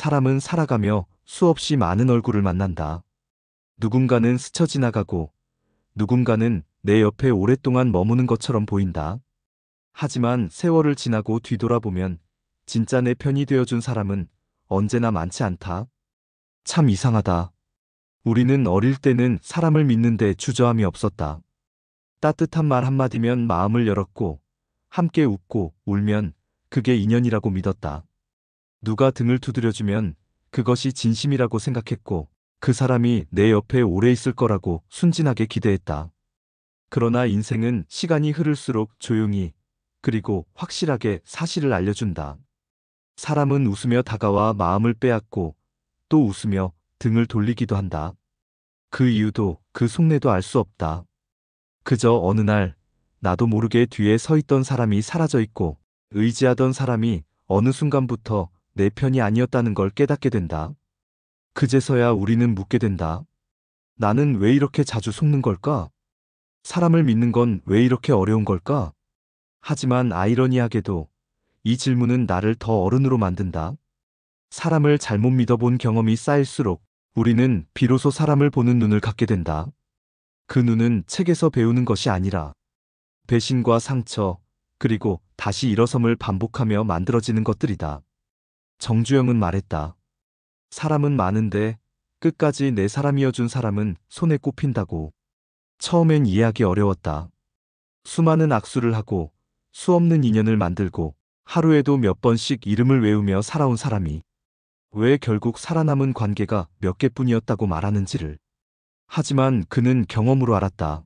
사람은 살아가며 수없이 많은 얼굴을 만난다. 누군가는 스쳐 지나가고 누군가는 내 옆에 오랫동안 머무는 것처럼 보인다. 하지만 세월을 지나고 뒤돌아보면 진짜 내 편이 되어준 사람은 언제나 많지 않다. 참 이상하다. 우리는 어릴 때는 사람을 믿는데 주저함이 없었다. 따뜻한 말 한마디면 마음을 열었고 함께 웃고 울면 그게 인연이라고 믿었다. 누가 등을 두드려주면 그것이 진심이라고 생각했고 그 사람이 내 옆에 오래 있을 거라고 순진하게 기대했다. 그러나 인생은 시간이 흐를수록 조용히 그리고 확실하게 사실을 알려준다. 사람은 웃으며 다가와 마음을 빼앗고 또 웃으며 등을 돌리기도 한다. 그 이유도 그 속내도 알 수 없다. 그저 어느 날 나도 모르게 뒤에 서 있던 사람이 사라져 있고 의지하던 사람이 어느 순간부터 내 편이 아니었다는 걸 깨닫게 된다. 그제서야 우리는 묻게 된다. 나는 왜 이렇게 자주 속는 걸까? 사람을 믿는 건 왜 이렇게 어려운 걸까? 하지만 아이러니하게도 이 질문은 나를 더 어른으로 만든다. 사람을 잘못 믿어본 경험이 쌓일수록 우리는 비로소 사람을 보는 눈을 갖게 된다. 그 눈은 책에서 배우는 것이 아니라 배신과 상처, 그리고 다시 일어섬을 반복하며 만들어지는 것들이다. 정주영은 말했다. 사람은 많은데 끝까지 내 사람이어준 사람은 손에 꼽힌다고. 처음엔 이해하기 어려웠다. 수많은 악수를 하고 수없는 인연을 만들고 하루에도 몇 번씩 이름을 외우며 살아온 사람이 왜 결국 살아남은 관계가 몇 개뿐이었다고 말하는지를. 하지만 그는 경험으로 알았다.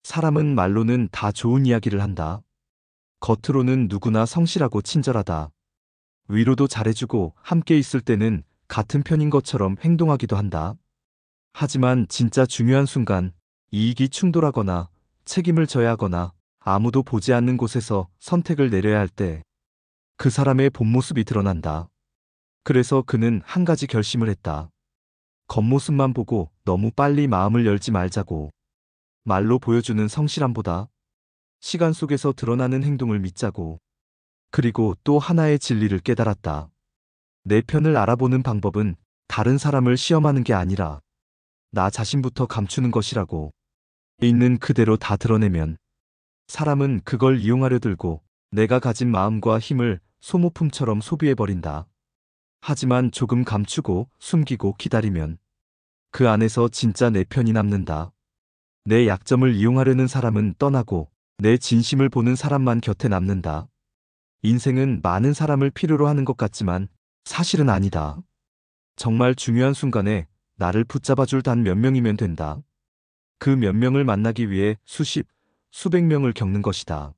사람은 말로는 다 좋은 이야기를 한다. 겉으로는 누구나 성실하고 친절하다. 위로도 잘해주고 함께 있을 때는 같은 편인 것처럼 행동하기도 한다. 하지만 진짜 중요한 순간 이익이 충돌하거나 책임을 져야 하거나 아무도 보지 않는 곳에서 선택을 내려야 할 때 그 사람의 본 모습이 드러난다. 그래서 그는 한 가지 결심을 했다. 겉모습만 보고 너무 빨리 마음을 열지 말자고. 말로 보여주는 성실함보다 시간 속에서 드러나는 행동을 믿자고. 그리고 또 하나의 진리를 깨달았다. 내 편을 알아보는 방법은 다른 사람을 시험하는 게 아니라 나 자신부터 감추는 것이라고. 있는 그대로 다 드러내면 사람은 그걸 이용하려 들고 내가 가진 마음과 힘을 소모품처럼 소비해버린다. 하지만 조금 감추고 숨기고 기다리면 그 안에서 진짜 내 편이 남는다. 내 약점을 이용하려는 사람은 떠나고 내 진심을 보는 사람만 곁에 남는다. 인생은 많은 사람을 필요로 하는 것 같지만 사실은 아니다. 정말 중요한 순간에 나를 붙잡아줄 단 몇 명이면 된다. 그 몇 명을 만나기 위해 수십, 수백 명을 겪는 것이다.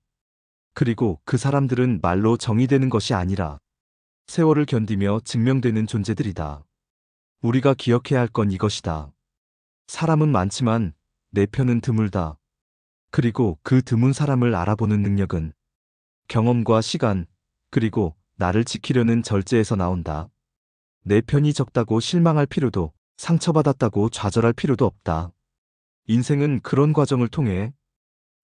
그리고 그 사람들은 말로 정의되는 것이 아니라 세월을 견디며 증명되는 존재들이다. 우리가 기억해야 할 건 이것이다. 사람은 많지만 내 편은 드물다. 그리고 그 드문 사람을 알아보는 능력은 경험과 시간, 그리고 나를 지키려는 절제에서 나온다. 내 편이 적다고 실망할 필요도, 상처받았다고 좌절할 필요도 없다. 인생은 그런 과정을 통해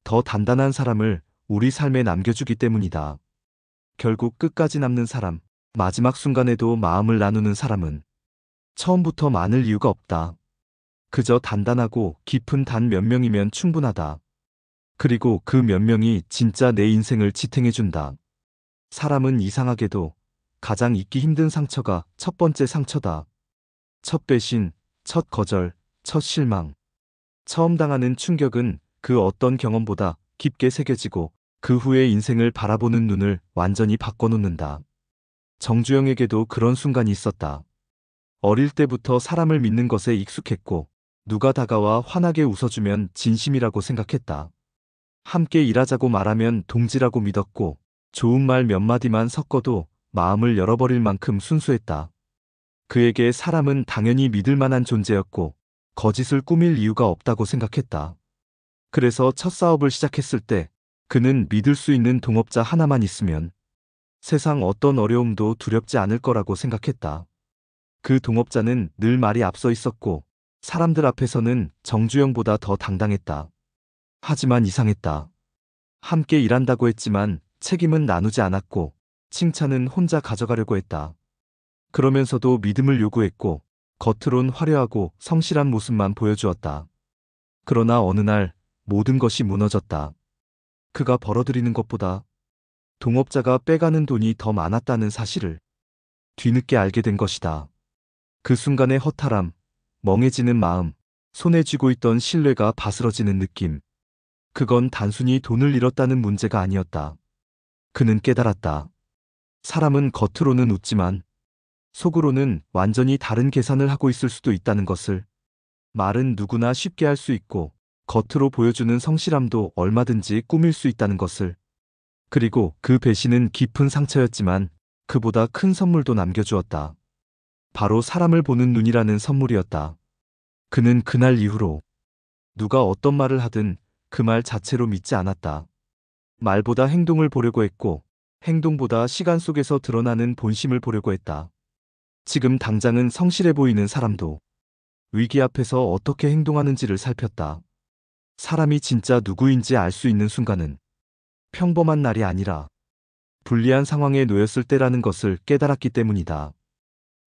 더 단단한 사람을 우리 삶에 남겨주기 때문이다. 결국 끝까지 남는 사람, 마지막 순간에도 마음을 나누는 사람은 처음부터 많을 이유가 없다. 그저 단단하고 깊은 단 몇 명이면 충분하다. 그리고 그 몇 명이 진짜 내 인생을 지탱해준다. 사람은 이상하게도 가장 잊기 힘든 상처가 첫 번째 상처다. 첫 배신, 첫 거절, 첫 실망. 처음 당하는 충격은 그 어떤 경험보다 깊게 새겨지고 그 후의 인생을 바라보는 눈을 완전히 바꿔놓는다. 정주영에게도 그런 순간이 있었다. 어릴 때부터 사람을 믿는 것에 익숙했고 누가 다가와 환하게 웃어주면 진심이라고 생각했다. 함께 일하자고 말하면 동지라고 믿었고 좋은 말 몇 마디만 섞어도 마음을 열어버릴 만큼 순수했다. 그에게 사람은 당연히 믿을 만한 존재였고 거짓을 꾸밀 이유가 없다고 생각했다. 그래서 첫 사업을 시작했을 때 그는 믿을 수 있는 동업자 하나만 있으면 세상 어떤 어려움도 두렵지 않을 거라고 생각했다. 그 동업자는 늘 말이 앞서 있었고 사람들 앞에서는 정주영보다 더 당당했다. 하지만 이상했다. 함께 일한다고 했지만 책임은 나누지 않았고 칭찬은 혼자 가져가려고 했다. 그러면서도 믿음을 요구했고 겉으론 화려하고 성실한 모습만 보여주었다. 그러나 어느 날 모든 것이 무너졌다. 그가 벌어들이는 것보다 동업자가 빼가는 돈이 더 많았다는 사실을 뒤늦게 알게 된 것이다. 그 순간의 허탈함, 멍해지는 마음, 손에 쥐고 있던 신뢰가 바스러지는 느낌. 그건 단순히 돈을 잃었다는 문제가 아니었다. 그는 깨달았다. 사람은 겉으로는 웃지만 속으로는 완전히 다른 계산을 하고 있을 수도 있다는 것을. 말은 누구나 쉽게 할 수 있고 겉으로 보여주는 성실함도 얼마든지 꾸밀 수 있다는 것을. 그리고 그 배신은 깊은 상처였지만 그보다 큰 선물도 남겨주었다. 바로 사람을 보는 눈이라는 선물이었다. 그는 그날 이후로 누가 어떤 말을 하든 그 말 자체로 믿지 않았다. 말보다 행동을 보려고 했고 행동보다 시간 속에서 드러나는 본심을 보려고 했다. 지금 당장은 성실해 보이는 사람도 위기 앞에서 어떻게 행동하는지를 살폈다. 사람이 진짜 누구인지 알 수 있는 순간은 평범한 날이 아니라 불리한 상황에 놓였을 때라는 것을 깨달았기 때문이다.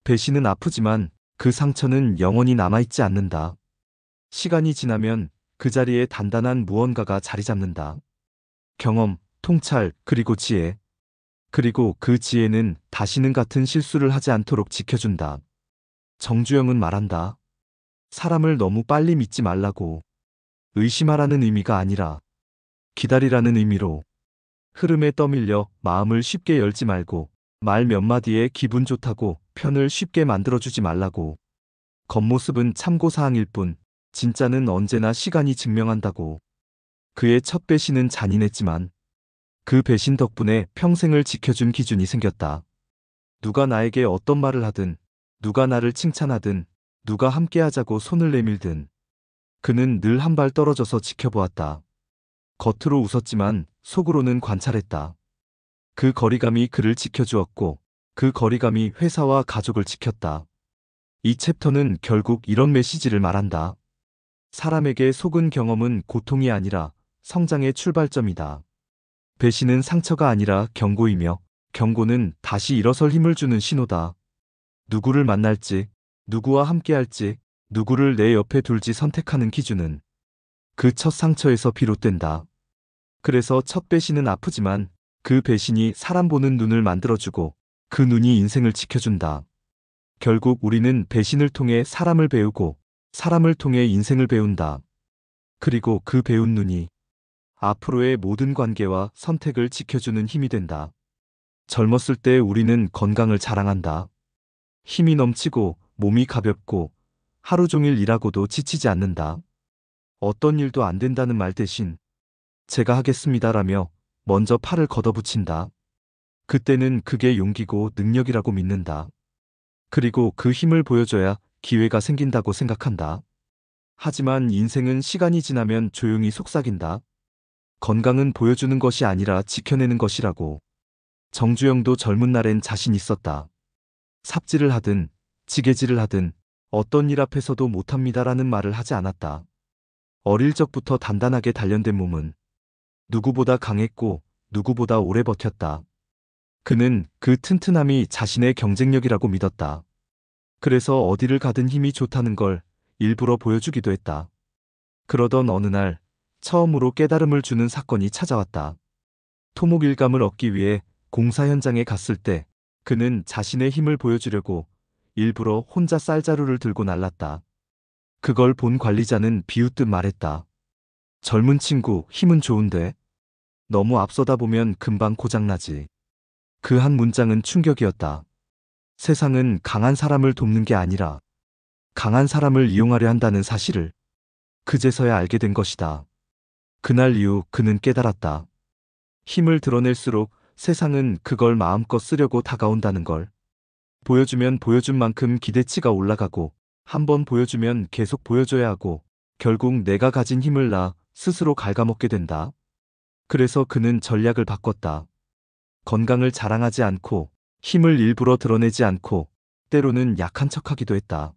배신은 아프지만 그 상처는 영원히 남아있지 않는다. 시간이 지나면 그 자리에 단단한 무언가가 자리 잡는다. 경험, 통찰, 그리고 지혜. 그리고 그 지혜는 다시는 같은 실수를 하지 않도록 지켜준다. 정주영은 말한다. 사람을 너무 빨리 믿지 말라고. 의심하라는 의미가 아니라 기다리라는 의미로. 흐름에 떠밀려 마음을 쉽게 열지 말고 말 몇 마디에 기분 좋다고 편을 쉽게 만들어주지 말라고. 겉모습은 참고사항일 뿐 진짜는 언제나 시간이 증명한다고. 그의 첫 배신은 잔인했지만 그 배신 덕분에 평생을 지켜준 기준이 생겼다. 누가 나에게 어떤 말을 하든, 누가 나를 칭찬하든, 누가 함께하자고 손을 내밀든 그는 늘 한 발 떨어져서 지켜보았다. 겉으로 웃었지만 속으로는 관찰했다. 그 거리감이 그를 지켜주었고 그 거리감이 회사와 가족을 지켰다. 이 챕터는 결국 이런 메시지를 말한다. 사람에게 속은 경험은 고통이 아니라 성장의 출발점이다. 배신은 상처가 아니라 경고이며 경고는 다시 일어설 힘을 주는 신호다. 누구를 만날지, 누구와 함께할지, 누구를 내 옆에 둘지 선택하는 기준은 그 첫 상처에서 비롯된다. 그래서 첫 배신은 아프지만 그 배신이 사람 보는 눈을 만들어주고 그 눈이 인생을 지켜준다. 결국 우리는 배신을 통해 사람을 배우고 사람을 통해 인생을 배운다. 그리고 그 배운 눈이 앞으로의 모든 관계와 선택을 지켜주는 힘이 된다. 젊었을 때 우리는 건강을 자랑한다. 힘이 넘치고 몸이 가볍고 하루 종일 일하고도 지치지 않는다. 어떤 일도 안 된다는 말 대신 제가 하겠습니다라며 먼저 팔을 걷어붙인다. 그때는 그게 용기고 능력이라고 믿는다. 그리고 그 힘을 보여줘야 기회가 생긴다고 생각한다. 하지만 인생은 시간이 지나면 조용히 속삭인다. 건강은 보여주는 것이 아니라 지켜내는 것이라고. 정주영도 젊은 날엔 자신 있었다. 삽질을 하든 지게질을 하든 어떤 일 앞에서도 못합니다라는 말을 하지 않았다. 어릴 적부터 단단하게 단련된 몸은 누구보다 강했고 누구보다 오래 버텼다. 그는 그 튼튼함이 자신의 경쟁력이라고 믿었다. 그래서 어디를 가든 힘이 좋다는 걸 일부러 보여주기도 했다. 그러던 어느 날 처음으로 깨달음을 주는 사건이 찾아왔다. 토목일감을 얻기 위해 공사 현장에 갔을 때 그는 자신의 힘을 보여주려고 일부러 혼자 쌀자루를 들고 날랐다. 그걸 본 관리자는 비웃듯 말했다. 젊은 친구, 힘은 좋은데 너무 앞서다 보면 금방 고장나지. 그 한 문장은 충격이었다. 세상은 강한 사람을 돕는 게 아니라 강한 사람을 이용하려 한다는 사실을 그제서야 알게 된 것이다. 그날 이후 그는 깨달았다. 힘을 드러낼수록 세상은 그걸 마음껏 쓰려고 다가온다는 걸. 보여주면 보여준 만큼 기대치가 올라가고 한번 보여주면 계속 보여줘야 하고 결국 내가 가진 힘을 나 스스로 갉아먹게 된다. 그래서 그는 전략을 바꿨다. 건강을 자랑하지 않고 힘을 일부러 드러내지 않고 때로는 약한 척하기도 했다.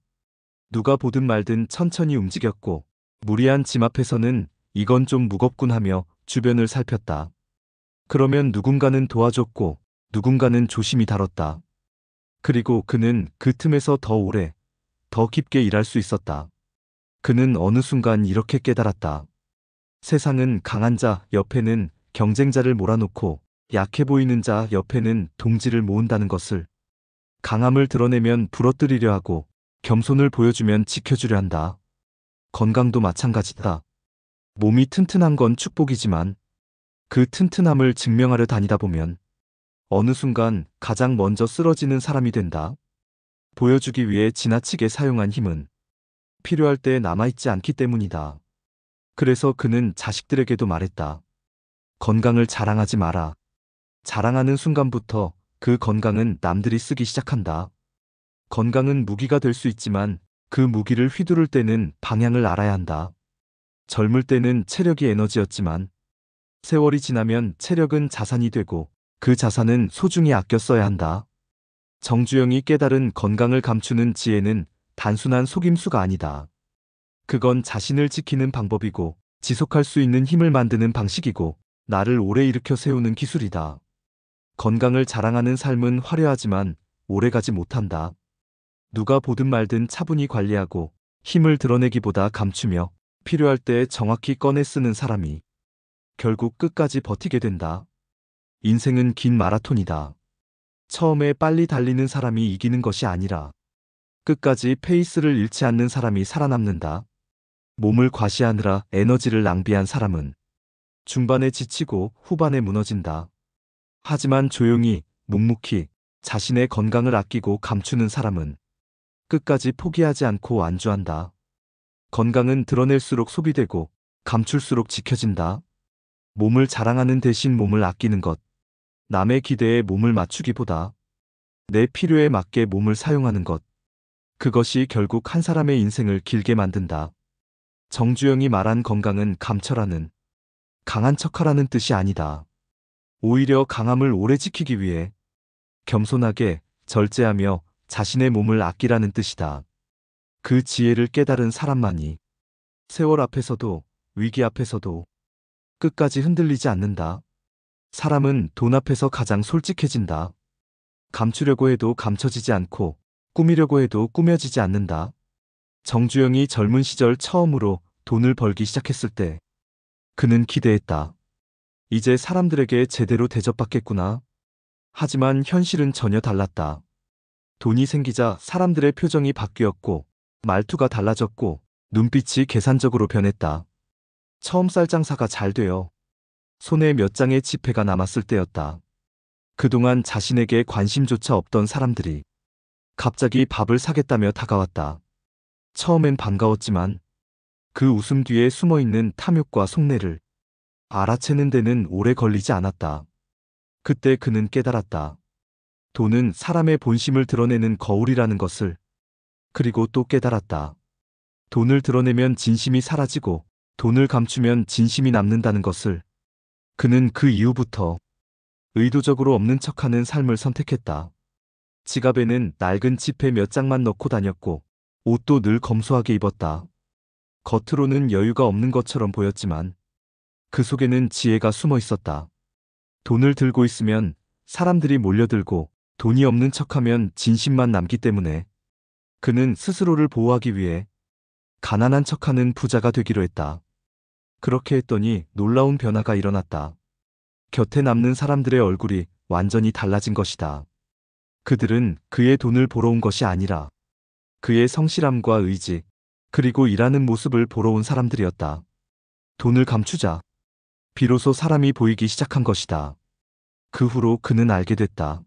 누가 보든 말든 천천히 움직였고 무리한 짐 앞에서는 이건 좀 무겁군 하며 주변을 살폈다. 그러면 누군가는 도와줬고 누군가는 조심히 다뤘다. 그리고 그는 그 틈에서 더 오래, 더 깊게 일할 수 있었다. 그는 어느 순간 이렇게 깨달았다. 세상은 강한 자 옆에는 경쟁자를 몰아놓고 약해 보이는 자 옆에는 동지를 모은다는 것을. 강함을 드러내면 부러뜨리려 하고 겸손을 보여주면 지켜주려 한다. 건강도 마찬가지다. 몸이 튼튼한 건 축복이지만 그 튼튼함을 증명하려 다니다 보면 어느 순간 가장 먼저 쓰러지는 사람이 된다. 보여주기 위해 지나치게 사용한 힘은 필요할 때 남아있지 않기 때문이다. 그래서 그는 자식들에게도 말했다. 건강을 자랑하지 마라. 자랑하는 순간부터 그 건강은 남들이 쓰기 시작한다. 건강은 무기가 될 수 있지만 그 무기를 휘두를 때는 방향을 알아야 한다. 젊을 때는 체력이 에너지였지만 세월이 지나면 체력은 자산이 되고 그 자산은 소중히 아껴 써야 한다. 정주영이 깨달은 건강을 감추는 지혜는 단순한 속임수가 아니다. 그건 자신을 지키는 방법이고 지속할 수 있는 힘을 만드는 방식이고 나를 오래 일으켜 세우는 기술이다. 건강을 자랑하는 삶은 화려하지만 오래가지 못한다. 누가 보든 말든 차분히 관리하고 힘을 드러내기보다 감추며 필요할 때 정확히 꺼내 쓰는 사람이 결국 끝까지 버티게 된다. 인생은 긴 마라톤이다. 처음에 빨리 달리는 사람이 이기는 것이 아니라 끝까지 페이스를 잃지 않는 사람이 살아남는다. 몸을 과시하느라 에너지를 낭비한 사람은 중반에 지치고 후반에 무너진다. 하지만 조용히, 묵묵히 자신의 건강을 아끼고 감추는 사람은 끝까지 포기하지 않고 완주한다. 건강은 드러낼수록 소비되고 감출수록 지켜진다. 몸을 자랑하는 대신 몸을 아끼는 것. 남의 기대에 몸을 맞추기보다 내 필요에 맞게 몸을 사용하는 것. 그것이 결국 한 사람의 인생을 길게 만든다. 정주영이 말한 건강은 감춰라는, 강한 척하라는 뜻이 아니다. 오히려 강함을 오래 지키기 위해 겸손하게 절제하며 자신의 몸을 아끼라는 뜻이다. 그 지혜를 깨달은 사람만이 세월 앞에서도 위기 앞에서도 끝까지 흔들리지 않는다. 사람은 돈 앞에서 가장 솔직해진다. 감추려고 해도 감춰지지 않고 꾸미려고 해도 꾸며지지 않는다. 정주영이 젊은 시절 처음으로 돈을 벌기 시작했을 때 그는 기대했다. 이제 사람들에게 제대로 대접받겠구나. 하지만 현실은 전혀 달랐다. 돈이 생기자 사람들의 표정이 바뀌었고 말투가 달라졌고 눈빛이 계산적으로 변했다. 처음 쌀 장사가 잘 되어 손에 몇 장의 지폐가 남았을 때였다. 그동안 자신에게 관심조차 없던 사람들이 갑자기 밥을 사겠다며 다가왔다. 처음엔 반가웠지만 그 웃음 뒤에 숨어있는 탐욕과 속내를 알아채는 데는 오래 걸리지 않았다. 그때 그는 깨달았다. 돈은 사람의 본심을 드러내는 거울이라는 것을. 그리고 또 깨달았다. 돈을 드러내면 진심이 사라지고 돈을 감추면 진심이 남는다는 것을. 그는 그 이후부터 의도적으로 없는 척하는 삶을 선택했다. 지갑에는 낡은 지폐 몇 장만 넣고 다녔고 옷도 늘 검소하게 입었다. 겉으로는 여유가 없는 것처럼 보였지만 그 속에는 지혜가 숨어 있었다. 돈을 들고 있으면 사람들이 몰려들고 돈이 없는 척하면 진심만 남기 때문에 그는 스스로를 보호하기 위해 가난한 척하는 부자가 되기로 했다. 그렇게 했더니 놀라운 변화가 일어났다. 곁에 남는 사람들의 얼굴이 완전히 달라진 것이다. 그들은 그의 돈을 보러 온 것이 아니라 그의 성실함과 의지, 그리고 일하는 모습을 보러 온 사람들이었다. 돈을 감추자 비로소 사람이 보이기 시작한 것이다. 그 후로 그는 알게 됐다.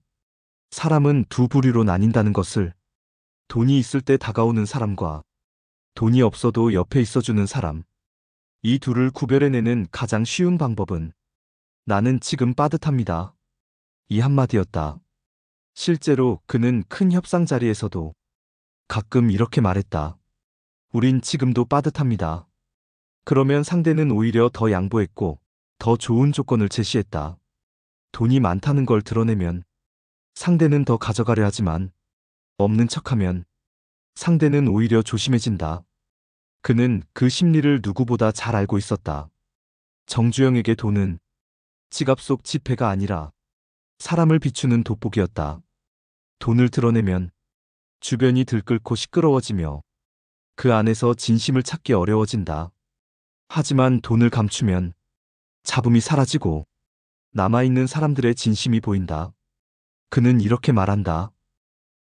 사람은 두 부류로 나뉜다는 것을. 돈이 있을 때 다가오는 사람과 돈이 없어도 옆에 있어주는 사람. 이 둘을 구별해내는 가장 쉬운 방법은 나는 지금 빠듯합니다. 이 한마디였다. 실제로 그는 큰 협상 자리에서도 가끔 이렇게 말했다. 우린 지금도 빠듯합니다. 그러면 상대는 오히려 더 양보했고 더 좋은 조건을 제시했다. 돈이 많다는 걸 드러내면 상대는 더 가져가려 하지만 없는 척하면 상대는 오히려 조심해진다. 그는 그 심리를 누구보다 잘 알고 있었다. 정주영에게 돈은 지갑 속 지폐가 아니라 사람을 비추는 돋보기였다. 돈을 드러내면 주변이 들끓고 시끄러워지며 그 안에서 진심을 찾기 어려워진다. 하지만 돈을 감추면 잡음이 사라지고 남아있는 사람들의 진심이 보인다. 그는 이렇게 말한다.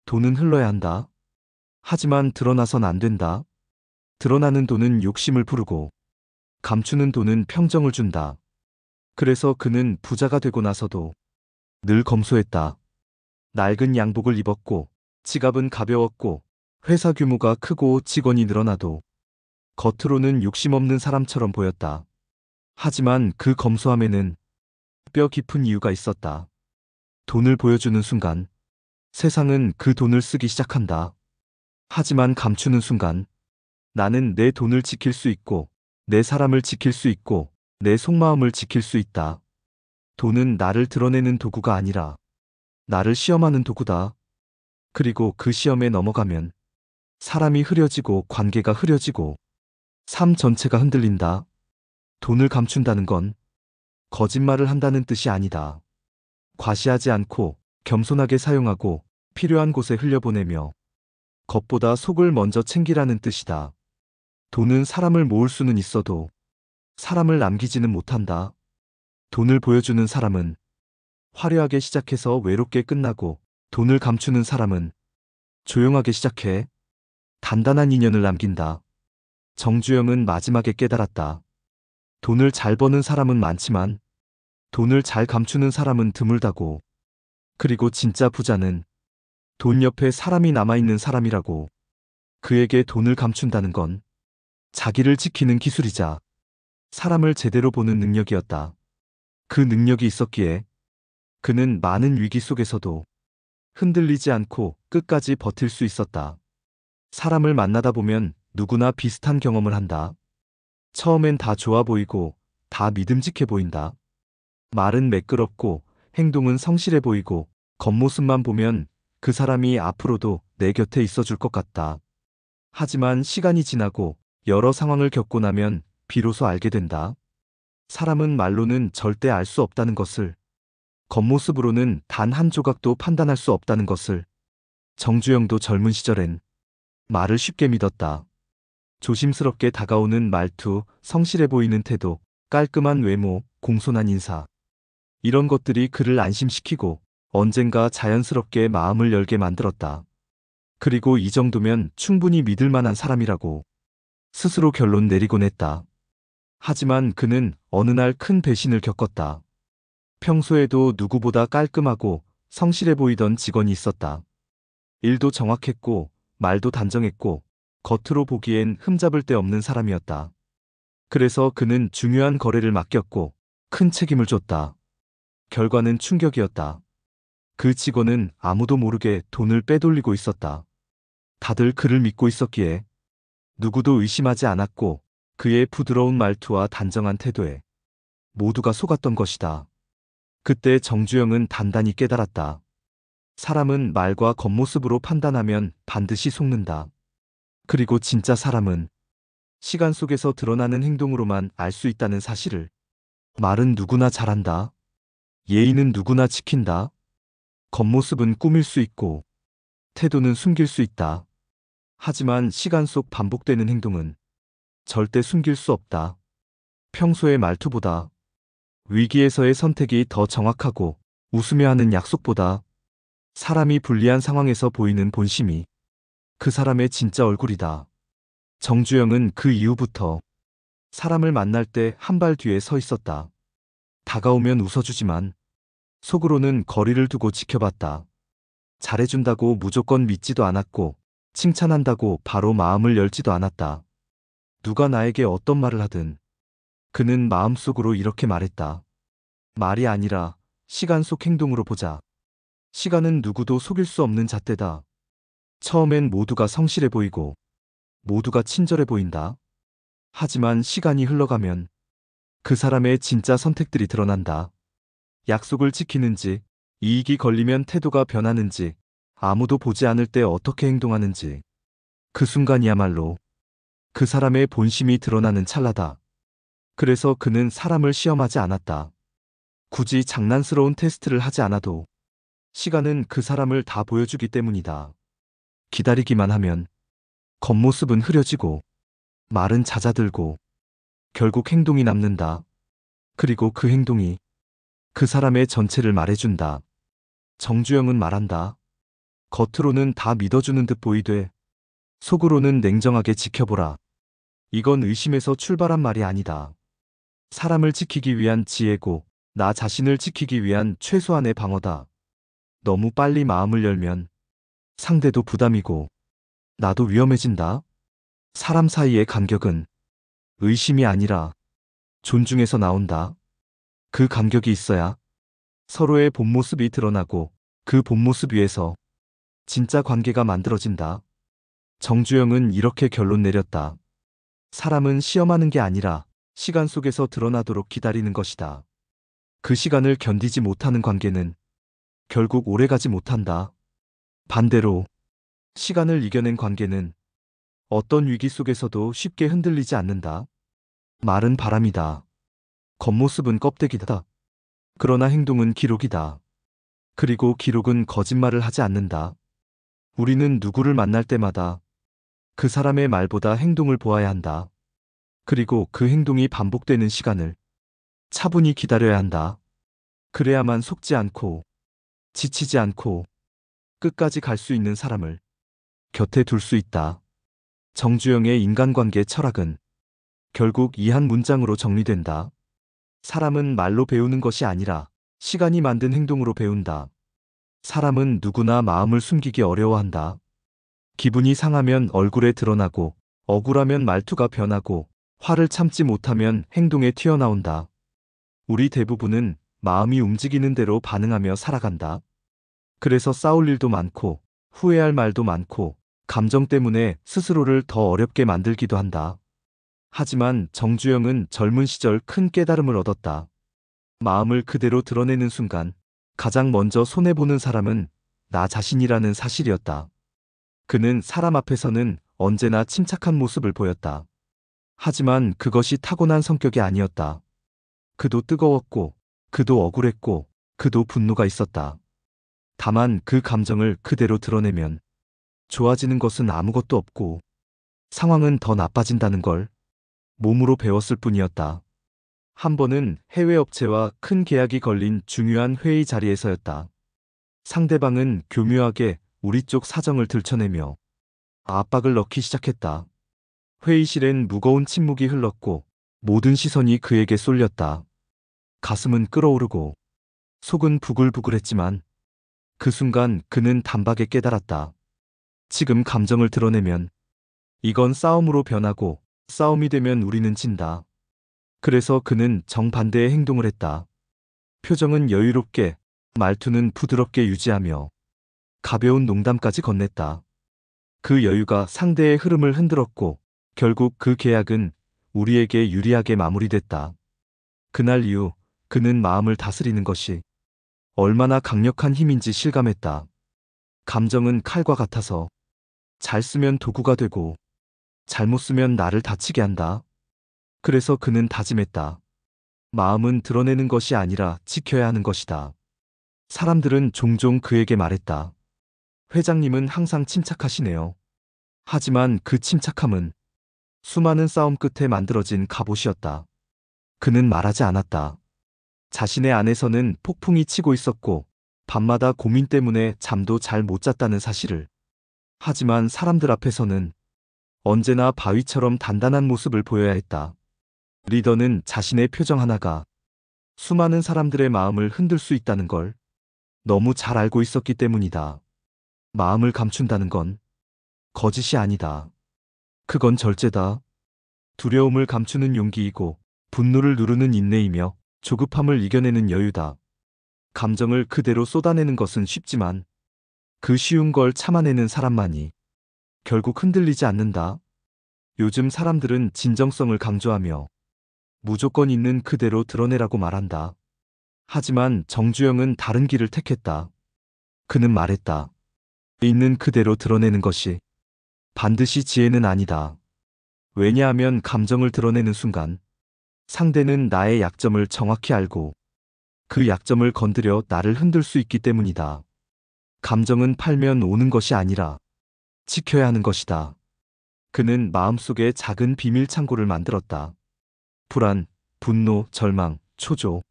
돈은 흘러야 한다. 하지만 드러나선 안 된다. 드러나는 돈은 욕심을 부르고 감추는 돈은 평정을 준다. 그래서 그는 부자가 되고 나서도 늘 검소했다. 낡은 양복을 입었고 지갑은 가벼웠고 회사 규모가 크고 직원이 늘어나도 겉으로는 욕심 없는 사람처럼 보였다. 하지만 그 검소함에는 뼈 깊은 이유가 있었다. 돈을 보여주는 순간 세상은 그 돈을 쓰기 시작한다. 하지만 감추는 순간 나는 내 돈을 지킬 수 있고 내 사람을 지킬 수 있고 내 속마음을 지킬 수 있다. 돈은 나를 드러내는 도구가 아니라 나를 시험하는 도구다. 그리고 그 시험에 넘어가면 사람이 흐려지고 관계가 흐려지고 삶 전체가 흔들린다. 돈을 감춘다는 건 거짓말을 한다는 뜻이 아니다. 과시하지 않고 겸손하게 사용하고 필요한 곳에 흘려보내며 겉보다 속을 먼저 챙기라는 뜻이다. 돈은 사람을 모을 수는 있어도 사람을 남기지는 못한다. 돈을 보여주는 사람은 화려하게 시작해서 외롭게 끝나고 돈을 감추는 사람은 조용하게 시작해 단단한 인연을 남긴다. 정주영은 마지막에 깨달았다. 돈을 잘 버는 사람은 많지만 돈을 잘 감추는 사람은 드물다고. 그리고 진짜 부자는 돈 옆에 사람이 남아있는 사람이라고. 그에게 돈을 감춘다는 건 자기를 지키는 기술이자 사람을 제대로 보는 능력이었다. 그 능력이 있었기에 그는 많은 위기 속에서도 흔들리지 않고 끝까지 버틸 수 있었다. 사람을 만나다 보면 누구나 비슷한 경험을 한다. 처음엔 다 좋아 보이고 다 믿음직해 보인다. 말은 매끄럽고 행동은 성실해 보이고 겉모습만 보면 그 사람이 앞으로도 내 곁에 있어줄 것 같다. 하지만 시간이 지나고 여러 상황을 겪고 나면 비로소 알게 된다. 사람은 말로는 절대 알 수 없다는 것을, 겉모습으로는 단 한 조각도 판단할 수 없다는 것을. 정주영도 젊은 시절엔 말을 쉽게 믿었다. 조심스럽게 다가오는 말투, 성실해 보이는 태도, 깔끔한 외모, 공손한 인사. 이런 것들이 그를 안심시키고 언젠가 자연스럽게 마음을 열게 만들었다. 그리고 이 정도면 충분히 믿을 만한 사람이라고 스스로 결론 내리곤 했다. 하지만 그는 어느 날 큰 배신을 겪었다. 평소에도 누구보다 깔끔하고 성실해 보이던 직원이 있었다. 일도 정확했고 말도 단정했고 겉으로 보기엔 흠잡을 데 없는 사람이었다. 그래서 그는 중요한 거래를 맡겼고 큰 책임을 줬다. 결과는 충격이었다. 그 직원은 아무도 모르게 돈을 빼돌리고 있었다. 다들 그를 믿고 있었기에 누구도 의심하지 않았고 그의 부드러운 말투와 단정한 태도에 모두가 속았던 것이다. 그때 정주영은 단단히 깨달았다. 사람은 말과 겉모습으로 판단하면 반드시 속는다. 그리고 진짜 사람은 시간 속에서 드러나는 행동으로만 알 수 있다는 사실을. 말은 누구나 잘한다. 예의는 누구나 지킨다. 겉모습은 꾸밀 수 있고 태도는 숨길 수 있다. 하지만 시간 속 반복되는 행동은 절대 숨길 수 없다. 평소의 말투보다, 위기에서의 선택이 더 정확하고 웃으며 하는 약속보다 사람이 불리한 상황에서 보이는 본심이 그 사람의 진짜 얼굴이다. 정주영은 그 이후부터 사람을 만날 때 한 발 뒤에 서 있었다. 다가오면 웃어주지만 속으로는 거리를 두고 지켜봤다. 잘해준다고 무조건 믿지도 않았고 칭찬한다고 바로 마음을 열지도 않았다. 누가 나에게 어떤 말을 하든 그는 마음속으로 이렇게 말했다. 말이 아니라 시간 속 행동으로 보자. 시간은 누구도 속일 수 없는 잣대다. 처음엔 모두가 성실해 보이고 모두가 친절해 보인다. 하지만 시간이 흘러가면 그 사람의 진짜 선택들이 드러난다. 약속을 지키는지, 이익이 걸리면 태도가 변하는지, 아무도 보지 않을 때 어떻게 행동하는지. 그 순간이야말로 그 사람의 본심이 드러나는 찰나다. 그래서 그는 사람을 시험하지 않았다. 굳이 장난스러운 테스트를 하지 않아도 시간은 그 사람을 다 보여주기 때문이다. 기다리기만 하면 겉모습은 흐려지고 말은 잦아들고 결국 행동이 남는다. 그리고 그 행동이 그 사람의 전체를 말해준다. 정주영은 말한다. 겉으로는 다 믿어주는 듯 보이되 속으로는 냉정하게 지켜보라. 이건 의심에서 출발한 말이 아니다. 사람을 지키기 위한 지혜고 나 자신을 지키기 위한 최소한의 방어다. 너무 빨리 마음을 열면 상대도 부담이고 나도 위험해진다. 사람 사이의 간격은 의심이 아니라 존중에서 나온다. 그 간격이 있어야 서로의 본 모습이 드러나고 그 본 모습 위에서 진짜 관계가 만들어진다. 정주영은 이렇게 결론 내렸다. 사람은 시험하는 게 아니라 시간 속에서 드러나도록 기다리는 것이다. 그 시간을 견디지 못하는 관계는 결국 오래가지 못한다. 반대로 시간을 이겨낸 관계는 어떤 위기 속에서도 쉽게 흔들리지 않는다. 말은 바람이다. 겉모습은 껍데기다. 그러나 행동은 기록이다. 그리고 기록은 거짓말을 하지 않는다. 우리는 누구를 만날 때마다 그 사람의 말보다 행동을 보아야 한다. 그리고 그 행동이 반복되는 시간을 차분히 기다려야 한다. 그래야만 속지 않고 지치지 않고 끝까지 갈 수 있는 사람을 곁에 둘 수 있다. 정주영의 인간관계 철학은 결국 이 한 문장으로 정리된다. 사람은 말로 배우는 것이 아니라 시간이 만든 행동으로 배운다. 사람은 누구나 마음을 숨기기 어려워한다. 기분이 상하면 얼굴에 드러나고 억울하면 말투가 변하고 화를 참지 못하면 행동에 튀어나온다. 우리 대부분은 마음이 움직이는 대로 반응하며 살아간다. 그래서 싸울 일도 많고 후회할 말도 많고 감정 때문에 스스로를 더 어렵게 만들기도 한다. 하지만 정주영은 젊은 시절 큰 깨달음을 얻었다. 마음을 그대로 드러내는 순간 가장 먼저 손해보는 사람은 나 자신이라는 사실이었다. 그는 사람 앞에서는 언제나 침착한 모습을 보였다. 하지만 그것이 타고난 성격이 아니었다. 그도 뜨거웠고, 그도 억울했고, 그도 분노가 있었다. 다만 그 감정을 그대로 드러내면 좋아지는 것은 아무것도 없고 상황은 더 나빠진다는 걸 몸으로 배웠을 뿐이었다. 한 번은 해외 업체와 큰 계약이 걸린 중요한 회의 자리에서였다. 상대방은 교묘하게 우리 쪽 사정을 들춰내며 압박을 넣기 시작했다. 회의실엔 무거운 침묵이 흘렀고 모든 시선이 그에게 쏠렸다. 가슴은 끓어오르고 속은 부글부글했지만 그 순간 그는 단박에 깨달았다. 지금 감정을 드러내면 이건 싸움으로 변하고 싸움이 되면 우리는 진다. 그래서 그는 정반대의 행동을 했다. 표정은 여유롭게, 말투는 부드럽게 유지하며 가벼운 농담까지 건넸다. 그 여유가 상대의 흐름을 흔들었고 결국 그 계약은 우리에게 유리하게 마무리됐다. 그날 이후 그는 마음을 다스리는 것이 얼마나 강력한 힘인지 실감했다. 감정은 칼과 같아서 잘 쓰면 도구가 되고 잘못 쓰면 나를 다치게 한다. 그래서 그는 다짐했다. 마음은 드러내는 것이 아니라 지켜야 하는 것이다. 사람들은 종종 그에게 말했다. 회장님은 항상 침착하시네요. 하지만 그 침착함은 수많은 싸움 끝에 만들어진 갑옷이었다. 그는 말하지 않았다. 자신의 안에서는 폭풍이 치고 있었고 밤마다 고민 때문에 잠도 잘 못 잤다는 사실을. 하지만 사람들 앞에서는 언제나 바위처럼 단단한 모습을 보여야 했다. 리더는 자신의 표정 하나가 수많은 사람들의 마음을 흔들 수 있다는 걸 너무 잘 알고 있었기 때문이다. 마음을 감춘다는 건 거짓이 아니다. 그건 절제다. 두려움을 감추는 용기이고 분노를 누르는 인내이며 조급함을 이겨내는 여유다. 감정을 그대로 쏟아내는 것은 쉽지만 그 쉬운 걸 참아내는 사람만이 결국 흔들리지 않는다. 요즘 사람들은 진정성을 강조하며 무조건 있는 그대로 드러내라고 말한다. 하지만 정주영은 다른 길을 택했다. 그는 말했다. 있는 그대로 드러내는 것이 반드시 지혜는 아니다. 왜냐하면 감정을 드러내는 순간 상대는 나의 약점을 정확히 알고 그 약점을 건드려 나를 흔들 수 있기 때문이다. 감정은 팔면 오는 것이 아니라 지켜야 하는 것이다. 그는 마음속에 작은 비밀 창고를 만들었다. 불안, 분노, 절망, 초조.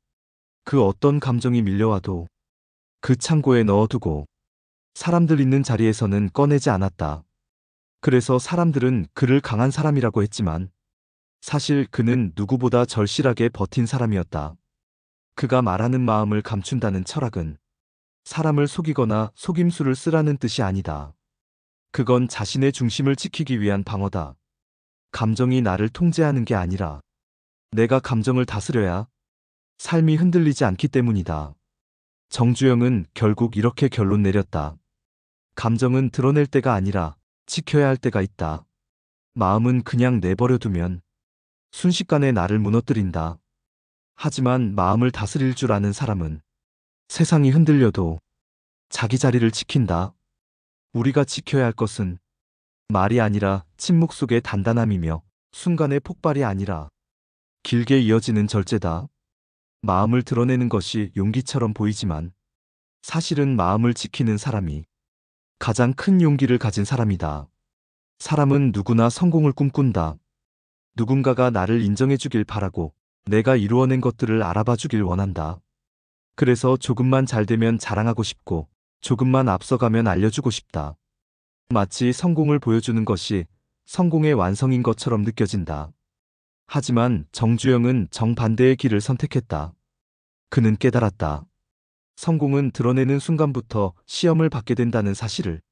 그 어떤 감정이 밀려와도 그 창고에 넣어두고 사람들 있는 자리에서는 꺼내지 않았다. 그래서 사람들은 그를 강한 사람이라고 했지만 사실 그는 누구보다 절실하게 버틴 사람이었다. 그가 말하는 마음을 감춘다는 철학은 사람을 속이거나 속임수를 쓰라는 뜻이 아니다. 그건 자신의 중심을 지키기 위한 방어다. 감정이 나를 통제하는 게 아니라 내가 감정을 다스려야 삶이 흔들리지 않기 때문이다. 정주영은 결국 이렇게 결론 내렸다. 감정은 드러낼 때가 아니라 지켜야 할 때가 있다. 마음은 그냥 내버려두면 순식간에 나를 무너뜨린다. 하지만 마음을 다스릴 줄 아는 사람은 세상이 흔들려도 자기 자리를 지킨다. 우리가 지켜야 할 것은 말이 아니라 침묵 속의 단단함이며 순간의 폭발이 아니라 길게 이어지는 절제다. 마음을 드러내는 것이 용기처럼 보이지만 사실은 마음을 지키는 사람이 가장 큰 용기를 가진 사람이다. 사람은 누구나 성공을 꿈꾼다. 누군가가 나를 인정해 주길 바라고 내가 이루어낸 것들을 알아봐 주길 원한다. 그래서 조금만 잘 되면 자랑하고 싶고 조금만 앞서가면 알려주고 싶다. 마치 성공을 보여주는 것이 성공의 완성인 것처럼 느껴진다. 하지만 정주영은 정반대의 길을 선택했다. 그는 깨달았다. 성공은 드러내는 순간부터 시험을 받게 된다는 사실을.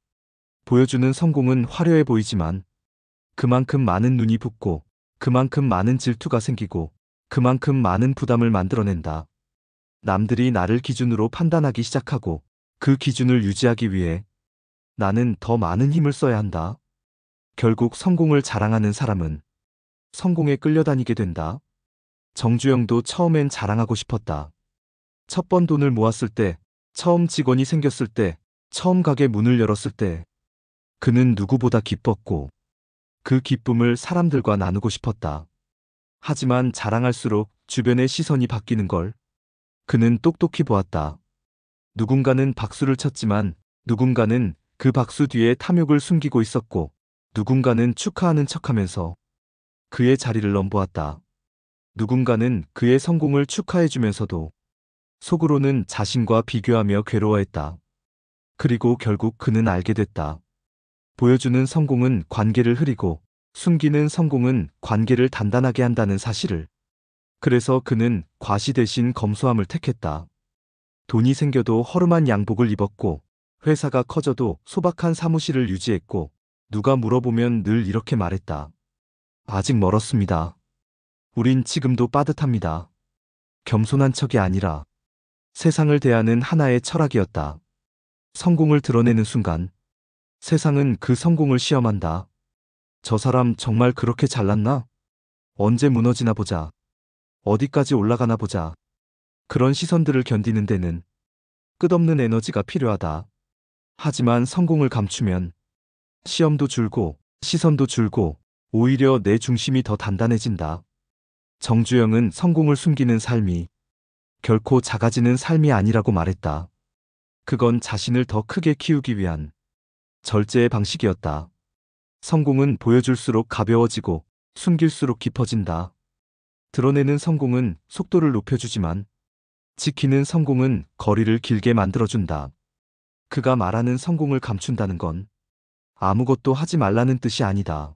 보여주는 성공은 화려해 보이지만 그만큼 많은 눈이 붓고 그만큼 많은 질투가 생기고 그만큼 많은 부담을 만들어낸다. 남들이 나를 기준으로 판단하기 시작하고 그 기준을 유지하기 위해 나는 더 많은 힘을 써야 한다. 결국 성공을 자랑하는 사람은 성공에 끌려다니게 된다. 정주영도 처음엔 자랑하고 싶었다. 첫 번 돈을 모았을 때, 처음 직원이 생겼을 때, 처음 가게 문을 열었을 때, 그는 누구보다 기뻤고 그 기쁨을 사람들과 나누고 싶었다. 하지만 자랑할수록 주변의 시선이 바뀌는 걸 그는 똑똑히 보았다. 누군가는 박수를 쳤지만 누군가는 그 박수 뒤에 탐욕을 숨기고 있었고 누군가는 축하하는 척하면서 그의 자리를 넘보았다. 누군가는 그의 성공을 축하해주면서도 속으로는 자신과 비교하며 괴로워했다. 그리고 결국 그는 알게 됐다. 보여주는 성공은 관계를 흐리고 숨기는 성공은 관계를 단단하게 한다는 사실을. 그래서 그는 과시 대신 검소함을 택했다. 돈이 생겨도 허름한 양복을 입었고 회사가 커져도 소박한 사무실을 유지했고 누가 물어보면 늘 이렇게 말했다. 아직 멀었습니다. 우린 지금도 빠듯합니다. 겸손한 척이 아니라 세상을 대하는 하나의 철학이었다. 성공을 드러내는 순간 세상은 그 성공을 시험한다. 저 사람 정말 그렇게 잘났나? 언제 무너지나 보자. 어디까지 올라가나 보자. 그런 시선들을 견디는 데는 끝없는 에너지가 필요하다. 하지만 성공을 감추면 시험도 줄고 시선도 줄고 오히려 내 중심이 더 단단해진다. 정주영은 성공을 숨기는 삶이 결코 작아지는 삶이 아니라고 말했다. 그건 자신을 더 크게 키우기 위한 절제의 방식이었다. 성공은 보여줄수록 가벼워지고 숨길수록 깊어진다. 드러내는 성공은 속도를 높여주지만 지키는 성공은 거리를 길게 만들어준다. 그가 말하는 성공을 감춘다는 건 아무것도 하지 말라는 뜻이 아니다.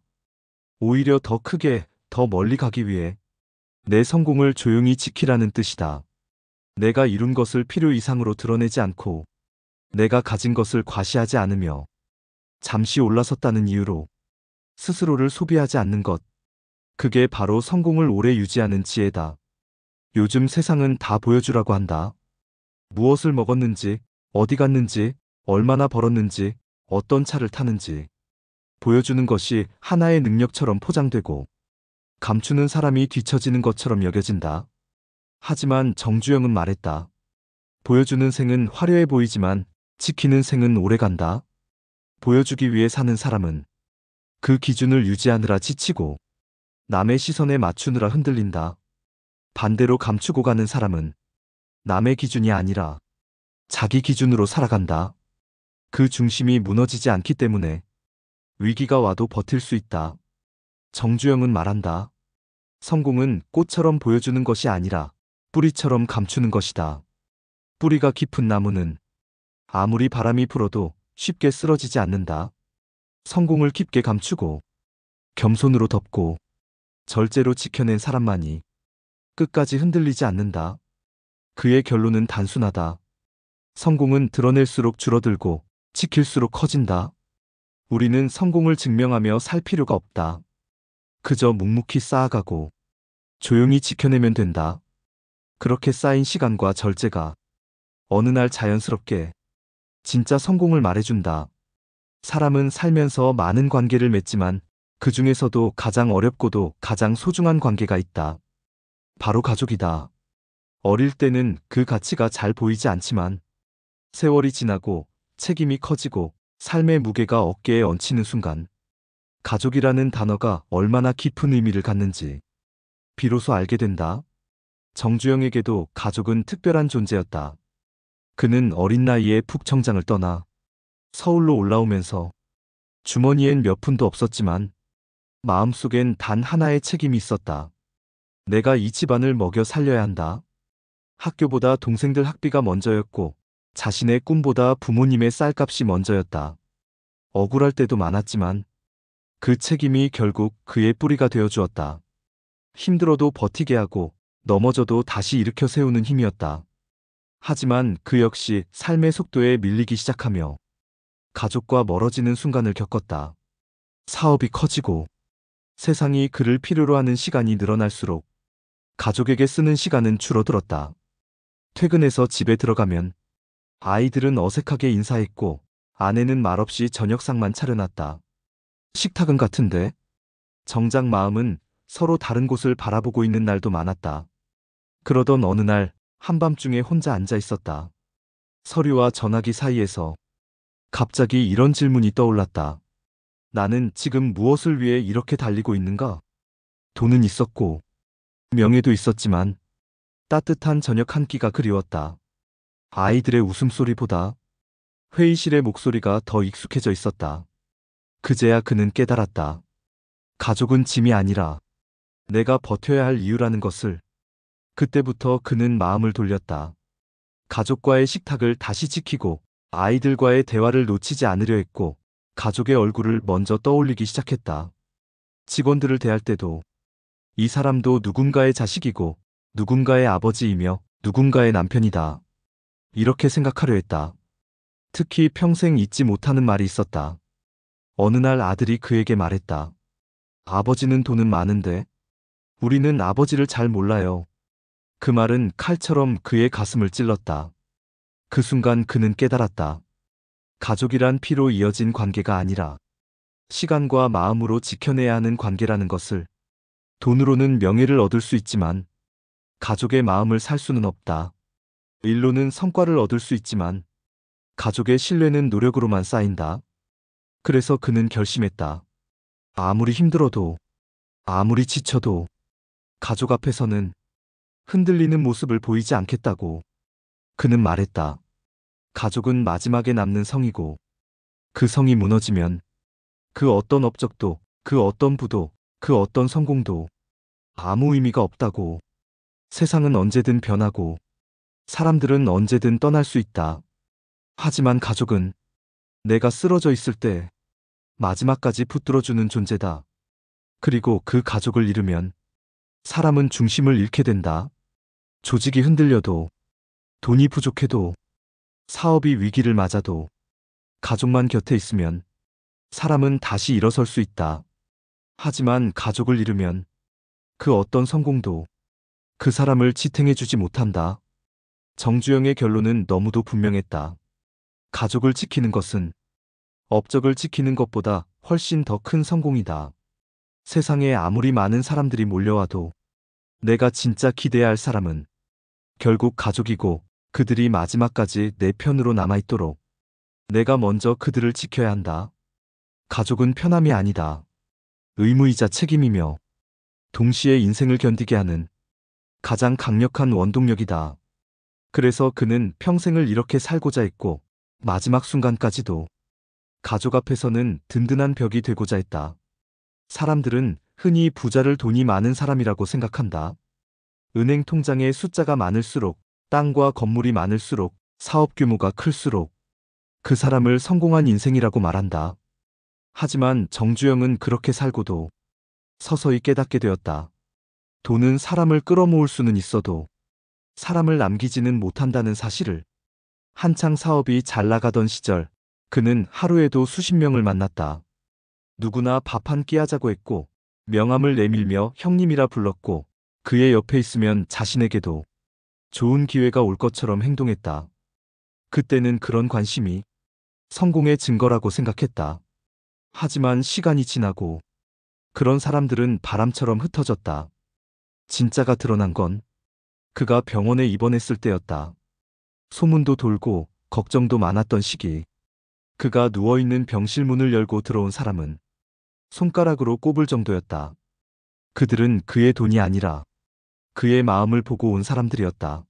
오히려 더 크게, 더 멀리 가기 위해 내 성공을 조용히 지키라는 뜻이다. 내가 이룬 것을 필요 이상으로 드러내지 않고 내가 가진 것을 과시하지 않으며 잠시 올라섰다는 이유로 스스로를 소비하지 않는 것. 그게 바로 성공을 오래 유지하는 지혜다. 요즘 세상은 다 보여주라고 한다. 무엇을 먹었는지, 어디 갔는지, 얼마나 벌었는지, 어떤 차를 타는지. 보여주는 것이 하나의 능력처럼 포장되고 감추는 사람이 뒤처지는 것처럼 여겨진다. 하지만 정주영은 말했다. 보여주는 생은 화려해 보이지만 지키는 생은 오래간다. 보여주기 위해 사는 사람은 그 기준을 유지하느라 지치고 남의 시선에 맞추느라 흔들린다. 반대로 감추고 가는 사람은 남의 기준이 아니라 자기 기준으로 살아간다. 그 중심이 무너지지 않기 때문에 위기가 와도 버틸 수 있다. 정주영은 말한다. 성공은 꽃처럼 보여주는 것이 아니라 뿌리처럼 감추는 것이다. 뿌리가 깊은 나무는 아무리 바람이 불어도 쉽게 쓰러지지 않는다. 성공을 깊게 감추고 겸손으로 덮고 절제로 지켜낸 사람만이 끝까지 흔들리지 않는다. 그의 결론은 단순하다. 성공은 드러낼수록 줄어들고 지킬수록 커진다. 우리는 성공을 증명하며 살 필요가 없다. 그저 묵묵히 쌓아가고 조용히 지켜내면 된다. 그렇게 쌓인 시간과 절제가 어느 날 자연스럽게 진짜 성공을 말해준다. 사람은 살면서 많은 관계를 맺지만 그 중에서도 가장 어렵고도 가장 소중한 관계가 있다. 바로 가족이다. 어릴 때는 그 가치가 잘 보이지 않지만 세월이 지나고 책임이 커지고 삶의 무게가 어깨에 얹히는 순간 가족이라는 단어가 얼마나 깊은 의미를 갖는지 비로소 알게 된다. 정주영에게도 가족은 특별한 존재였다. 그는 어린 나이에 북청장을 떠나 서울로 올라오면서 주머니엔 몇 푼도 없었지만 마음속엔 단 하나의 책임이 있었다. 내가 이 집안을 먹여 살려야 한다. 학교보다 동생들 학비가 먼저였고 자신의 꿈보다 부모님의 쌀값이 먼저였다. 억울할 때도 많았지만 그 책임이 결국 그의 뿌리가 되어 주었다. 힘들어도 버티게 하고 넘어져도 다시 일으켜 세우는 힘이었다. 하지만 그 역시 삶의 속도에 밀리기 시작하며 가족과 멀어지는 순간을 겪었다. 사업이 커지고 세상이 그를 필요로 하는 시간이 늘어날수록 가족에게 쓰는 시간은 줄어들었다. 퇴근해서 집에 들어가면 아이들은 어색하게 인사했고 아내는 말없이 저녁상만 차려놨다. 식탁은 같은데 정작 마음은 서로 다른 곳을 바라보고 있는 날도 많았다. 그러던 어느 날 한밤중에 혼자 앉아 있었다. 서류와 전화기 사이에서 갑자기 이런 질문이 떠올랐다. 나는 지금 무엇을 위해 이렇게 달리고 있는가? 돈은 있었고 명예도 있었지만 따뜻한 저녁 한 끼가 그리웠다. 아이들의 웃음소리보다 회의실의 목소리가 더 익숙해져 있었다. 그제야 그는 깨달았다. 가족은 짐이 아니라 내가 버텨야 할 이유라는 것을. 그때부터 그는 마음을 돌렸다. 가족과의 식탁을 다시 지키고 아이들과의 대화를 놓치지 않으려 했고 가족의 얼굴을 먼저 떠올리기 시작했다. 직원들을 대할 때도 이 사람도 누군가의 자식이고 누군가의 아버지이며 누군가의 남편이다. 이렇게 생각하려 했다. 특히 평생 잊지 못하는 말이 있었다. 어느 날 아들이 그에게 말했다. 아버지는 돈은 많은데 우리는 아버지를 잘 몰라요. 그 말은 칼처럼 그의 가슴을 찔렀다. 그 순간 그는 깨달았다. 가족이란 피로 이어진 관계가 아니라 시간과 마음으로 지켜내야 하는 관계라는 것을. 돈으로는 명예를 얻을 수 있지만 가족의 마음을 살 수는 없다. 일로는 성과를 얻을 수 있지만 가족의 신뢰는 노력으로만 쌓인다. 그래서 그는 결심했다. 아무리 힘들어도 아무리 지쳐도 가족 앞에서는 흔들리는 모습을 보이지 않겠다고. 그는 말했다. 가족은 마지막에 남는 성이고 그 성이 무너지면 그 어떤 업적도 그 어떤 부도 그 어떤 성공도 아무 의미가 없다고. 세상은 언제든 변하고 사람들은 언제든 떠날 수 있다. 하지만 가족은 내가 쓰러져 있을 때 마지막까지 붙들어주는 존재다. 그리고 그 가족을 잃으면 사람은 중심을 잃게 된다. 조직이 흔들려도 돈이 부족해도 사업이 위기를 맞아도 가족만 곁에 있으면 사람은 다시 일어설 수 있다. 하지만 가족을 잃으면 그 어떤 성공도 그 사람을 지탱해주지 못한다. 정주영의 결론은 너무도 분명했다. 가족을 지키는 것은 업적을 지키는 것보다 훨씬 더 큰 성공이다. 세상에 아무리 많은 사람들이 몰려와도 내가 진짜 기대해야 할 사람은 결국 가족이고 그들이 마지막까지 내 편으로 남아있도록 내가 먼저 그들을 지켜야 한다. 가족은 편함이 아니다. 의무이자 책임이며 동시에 인생을 견디게 하는 가장 강력한 원동력이다. 그래서 그는 평생을 이렇게 살고자 했고 마지막 순간까지도 가족 앞에서는 든든한 벽이 되고자 했다. 사람들은 흔히 부자를 돈이 많은 사람이라고 생각한다. 은행 통장에 숫자가 많을수록, 땅과 건물이 많을수록, 사업 규모가 클수록 그 사람을 성공한 인생이라고 말한다. 하지만 정주영은 그렇게 살고도 서서히 깨닫게 되었다. 돈은 사람을 끌어모을 수는 있어도 사람을 남기지는 못한다는 사실을. 한창 사업이 잘 나가던 시절, 그는 하루에도 수십 명을 만났다. 누구나 밥 한 끼 하자고 했고, 명함을 내밀며 형님이라 불렀고, 그의 옆에 있으면 자신에게도 좋은 기회가 올 것처럼 행동했다. 그때는 그런 관심이 성공의 증거라고 생각했다. 하지만 시간이 지나고 그런 사람들은 바람처럼 흩어졌다. 진짜가 드러난 건 그가 병원에 입원했을 때였다. 소문도 돌고 걱정도 많았던 시기. 그가 누워있는 병실 문을 열고 들어온 사람은 손가락으로 꼽을 정도였다. 그들은 그의 돈이 아니라 그의 마음을 보고 온 사람들이었다.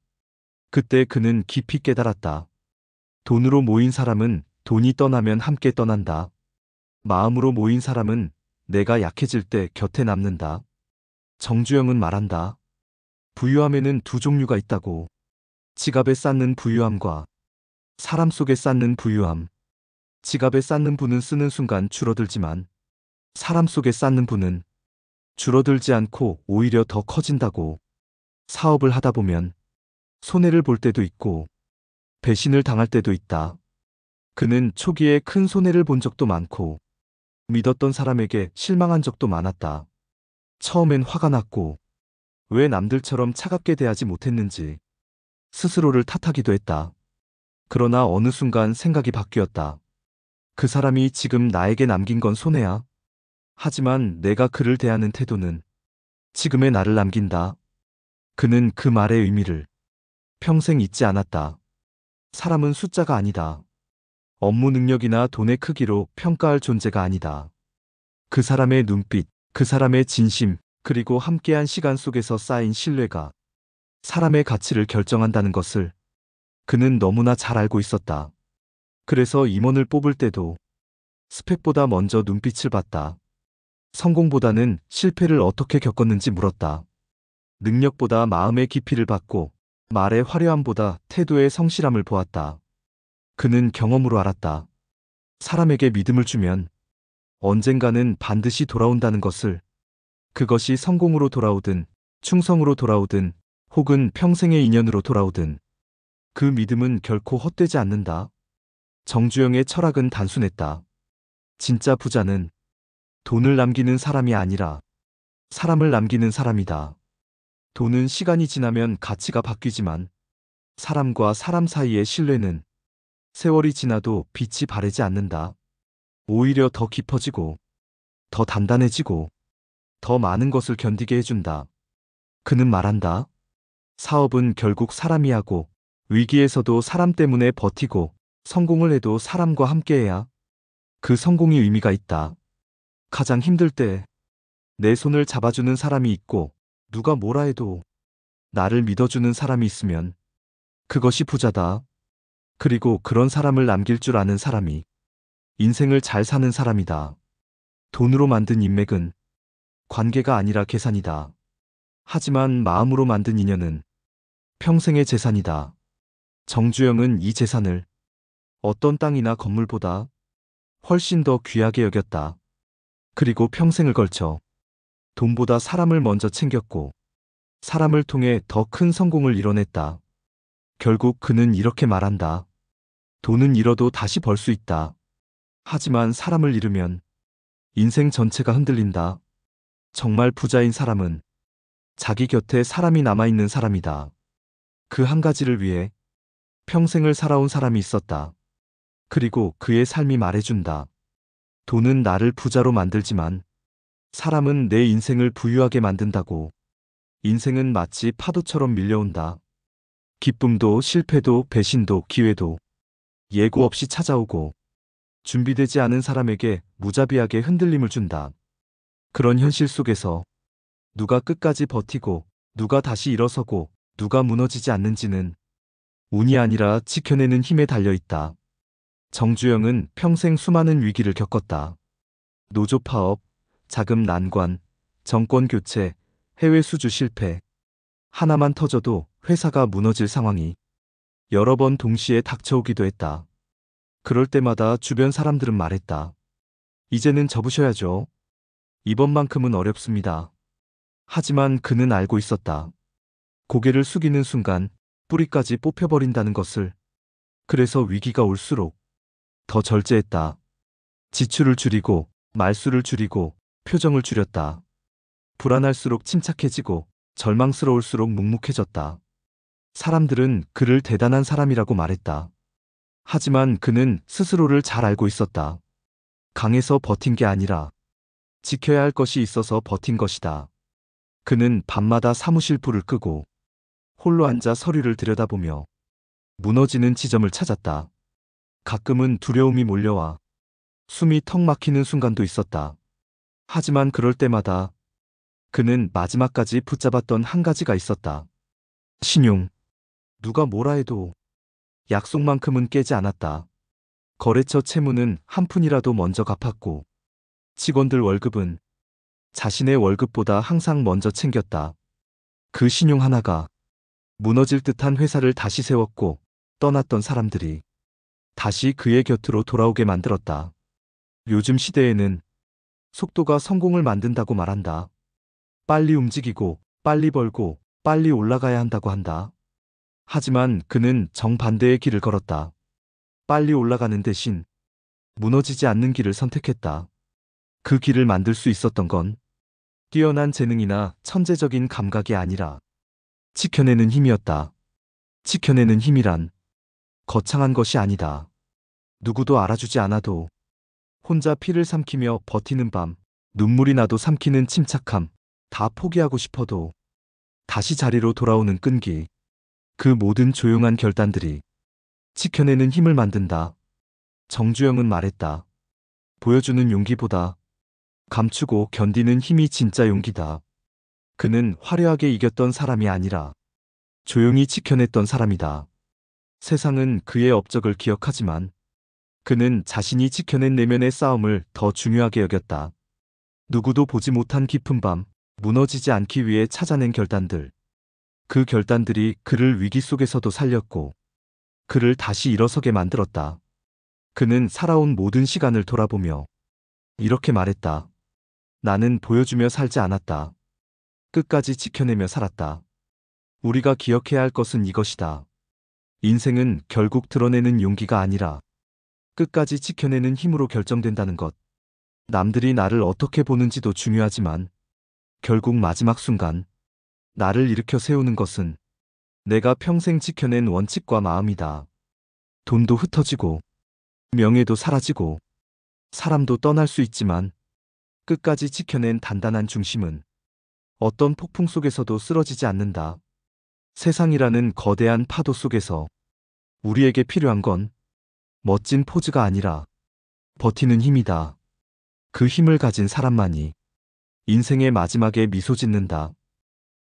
그때 그는 깊이 깨달았다. 돈으로 모인 사람은 돈이 떠나면 함께 떠난다. 마음으로 모인 사람은 내가 약해질 때 곁에 남는다. 정주영은 말한다. 부유함에는 두 종류가 있다고. 지갑에 쌓는 부유함과 사람 속에 쌓는 부유함. 지갑에 쌓는 부는 쓰는 순간 줄어들지만 사람 속에 쌓는 부는 줄어들지 않고 오히려 더 커진다고. 사업을 하다 보면 손해를 볼 때도 있고 배신을 당할 때도 있다. 그는 초기에 큰 손해를 본 적도 많고 믿었던 사람에게 실망한 적도 많았다. 처음엔 화가 났고 왜 남들처럼 차갑게 대하지 못했는지 스스로를 탓하기도 했다. 그러나 어느 순간 생각이 바뀌었다. 그 사람이 지금 나에게 남긴 건 손해야. 하지만 내가 그를 대하는 태도는 지금의 나를 남긴다. 그는 그 말의 의미를 평생 잊지 않았다. 사람은 숫자가 아니다. 업무 능력이나 돈의 크기로 평가할 존재가 아니다. 그 사람의 눈빛, 그 사람의 진심, 그리고 함께한 시간 속에서 쌓인 신뢰가 사람의 가치를 결정한다는 것을 그는 너무나 잘 알고 있었다. 그래서 임원을 뽑을 때도 스펙보다 먼저 눈빛을 봤다. 성공보다는 실패를 어떻게 겪었는지 물었다. 능력보다 마음의 깊이를 봤고 말의 화려함보다 태도의 성실함을 보았다. 그는 경험으로 알았다. 사람에게 믿음을 주면 언젠가는 반드시 돌아온다는 것을. 그것이 성공으로 돌아오든 충성으로 돌아오든 혹은 평생의 인연으로 돌아오든 그 믿음은 결코 헛되지 않는다. 정주영의 철학은 단순했다. 진짜 부자는 돈을 남기는 사람이 아니라 사람을 남기는 사람이다. 돈은 시간이 지나면 가치가 바뀌지만 사람과 사람 사이의 신뢰는 세월이 지나도 빛이 바래지 않는다. 오히려 더 깊어지고 더 단단해지고 더 많은 것을 견디게 해준다. 그는 말한다. 사업은 결국 사람이 하고 위기에서도 사람 때문에 버티고 성공을 해도 사람과 함께해야 그 성공이 의미가 있다. 가장 힘들 때 내 손을 잡아주는 사람이 있고 누가 뭐라 해도 나를 믿어주는 사람이 있으면 그것이 부자다. 그리고 그런 사람을 남길 줄 아는 사람이 인생을 잘 사는 사람이다. 돈으로 만든 인맥은 관계가 아니라 계산이다. 하지만 마음으로 만든 인연은 평생의 재산이다. 정주영은 이 재산을 어떤 땅이나 건물보다 훨씬 더 귀하게 여겼다. 그리고 평생을 걸쳐 돈보다 사람을 먼저 챙겼고 사람을 통해 더 큰 성공을 이뤄냈다. 결국 그는 이렇게 말한다. 돈은 잃어도 다시 벌 수 있다. 하지만 사람을 잃으면 인생 전체가 흔들린다. 정말 부자인 사람은 자기 곁에 사람이 남아있는 사람이다. 그 한 가지를 위해 평생을 살아온 사람이 있었다. 그리고 그의 삶이 말해준다. 돈은 나를 부자로 만들지만 사람은 내 인생을 부유하게 만든다고. 인생은 마치 파도처럼 밀려온다. 기쁨도 실패도 배신도 기회도 예고 없이 찾아오고 준비되지 않은 사람에게 무자비하게 흔들림을 준다. 그런 현실 속에서 누가 끝까지 버티고 누가 다시 일어서고 누가 무너지지 않는지는 운이 아니라 지켜내는 힘에 달려 있다. 정주영은 평생 수많은 위기를 겪었다. 노조 파업, 자금 난관, 정권 교체, 해외 수주 실패. 하나만 터져도 회사가 무너질 상황이 여러 번 동시에 닥쳐오기도 했다. 그럴 때마다 주변 사람들은 말했다. 이제는 접으셔야죠. 이번만큼은 어렵습니다. 하지만 그는 알고 있었다. 고개를 숙이는 순간 뿌리까지 뽑혀버린다는 것을. 그래서 위기가 올수록 더 절제했다. 지출을 줄이고 말수를 줄이고 표정을 줄였다. 불안할수록 침착해지고 절망스러울수록 묵묵해졌다. 사람들은 그를 대단한 사람이라고 말했다. 하지만 그는 스스로를 잘 알고 있었다. 강해서 버틴 게 아니라 지켜야 할 것이 있어서 버틴 것이다. 그는 밤마다 사무실 불을 끄고 홀로 앉아 서류를 들여다보며 무너지는 지점을 찾았다. 가끔은 두려움이 몰려와 숨이 턱 막히는 순간도 있었다. 하지만 그럴 때마다 그는 마지막까지 붙잡았던 한 가지가 있었다. 신용. 누가 뭐라 해도 약속만큼은 깨지 않았다. 거래처 채무는 한 푼이라도 먼저 갚았고 직원들 월급은 자신의 월급보다 항상 먼저 챙겼다. 그 신용 하나가 무너질 듯한 회사를 다시 세웠고 떠났던 사람들이 다시 그의 곁으로 돌아오게 만들었다. 요즘 시대에는 속도가 성공을 만든다고 말한다. 빨리 움직이고 빨리 벌고 빨리 올라가야 한다고 한다. 하지만 그는 정반대의 길을 걸었다. 빨리 올라가는 대신 무너지지 않는 길을 선택했다. 그 길을 만들 수 있었던 건 뛰어난 재능이나 천재적인 감각이 아니라 지켜내는 힘이었다. 지켜내는 힘이란 거창한 것이 아니다. 누구도 알아주지 않아도 혼자 피를 삼키며 버티는 밤, 눈물이 나도 삼키는 침착함, 다 포기하고 싶어도 다시 자리로 돌아오는 끈기. 그 모든 조용한 결단들이 지켜내는 힘을 만든다. 정주영은 말했다. 보여주는 용기보다 감추고 견디는 힘이 진짜 용기다. 그는 화려하게 이겼던 사람이 아니라 조용히 지켜냈던 사람이다. 세상은 그의 업적을 기억하지만 그는 자신이 지켜낸 내면의 싸움을 더 중요하게 여겼다. 누구도 보지 못한 깊은 밤, 무너지지 않기 위해 찾아낸 결단들. 그 결단들이 그를 위기 속에서도 살렸고 그를 다시 일어서게 만들었다. 그는 살아온 모든 시간을 돌아보며 이렇게 말했다. 나는 보여주며 살지 않았다. 끝까지 지켜내며 살았다. 우리가 기억해야 할 것은 이것이다. 인생은 결국 드러내는 용기가 아니라 끝까지 지켜내는 힘으로 결정된다는 것. 남들이 나를 어떻게 보는지도 중요하지만 결국 마지막 순간 나를 일으켜 세우는 것은 내가 평생 지켜낸 원칙과 마음이다. 돈도 흩어지고 명예도 사라지고 사람도 떠날 수 있지만 끝까지 지켜낸 단단한 중심은 어떤 폭풍 속에서도 쓰러지지 않는다. 세상이라는 거대한 파도 속에서 우리에게 필요한 건 멋진 포즈가 아니라 버티는 힘이다. 그 힘을 가진 사람만이 인생의 마지막에 미소 짓는다.